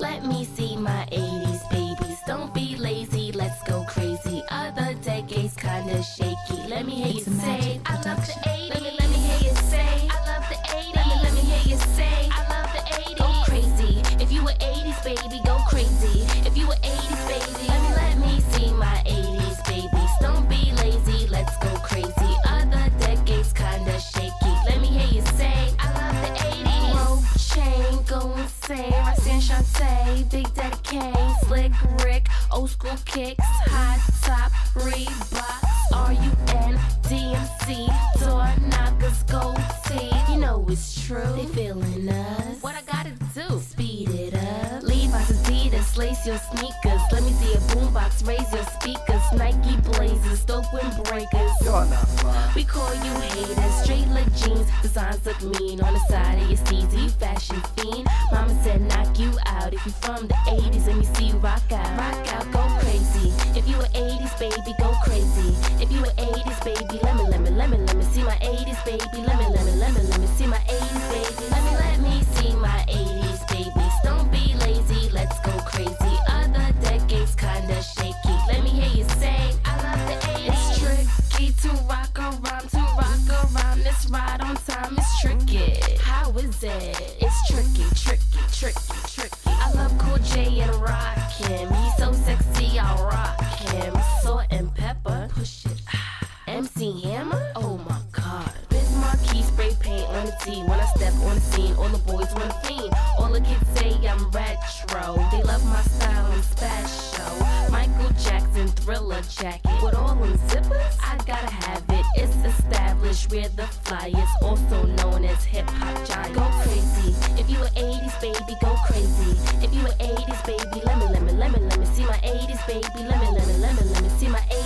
Let me see my 80s babies. Don't be lazy, let's go crazy. Other decades kinda shaky. Let me hear you say, I love the 80s. Let me hear you say, I love the 80s. Let me hear you say, I love the 80s. Go crazy. If you were 80s baby, go crazy. If you were 80s baby, let me see my 80s babies. Don't be lazy, let's go crazy. Other decades kinda shaky. Let me hear you say, I love the 80s. Rope chain, go insane. Roxanne Shante, Big Daddy Kane, Slick Rick, old school kicks, hot top, Reeboks, RUN, DMC, door knockers, gold teeth. You know it's true, they feeling us. What I gotta do? Speed it up. Levi's, Adidas, lace your sneakers. Let me see a boombox, raise your speakers. Nike Blazers, dope windbreakers. You're not fine. We call you haters. Straight leg jeans, designs look mean. On the side of your CZ, fashion fiend. Mama said knock you out. If you from the 80s, let me see you rock out. Rock out, go crazy. If you were 80s, baby, go crazy. If you were 80s, baby, let me see my 80s, baby. Let me see my 80s, baby. Let me see my 80s, babies. Don't be lazy, let's go crazy. Other decades kinda shaky. Let me hear you say, I love the 80s. It's tricky to rock around. This ride on time is tricky. How is it? It's tricky. I love Cool J and Rakim. He's so sexy, I'll rock him. Salt and pepper, push it. MC Hammer, oh my god. Biz Marquee spray paint on the tee. When I step on the scene, all the boys wanna fiend. All the kids say I'm retro. They love my style and special. Michael Jackson Thriller jacket with all them zippers. I gotta have it. It's established. We're the flyers, also known as hip hop giants. Go crazy. If you were 80s baby, go crazy. If you were 80s baby, let me see my 80s baby. Let me see my 80s.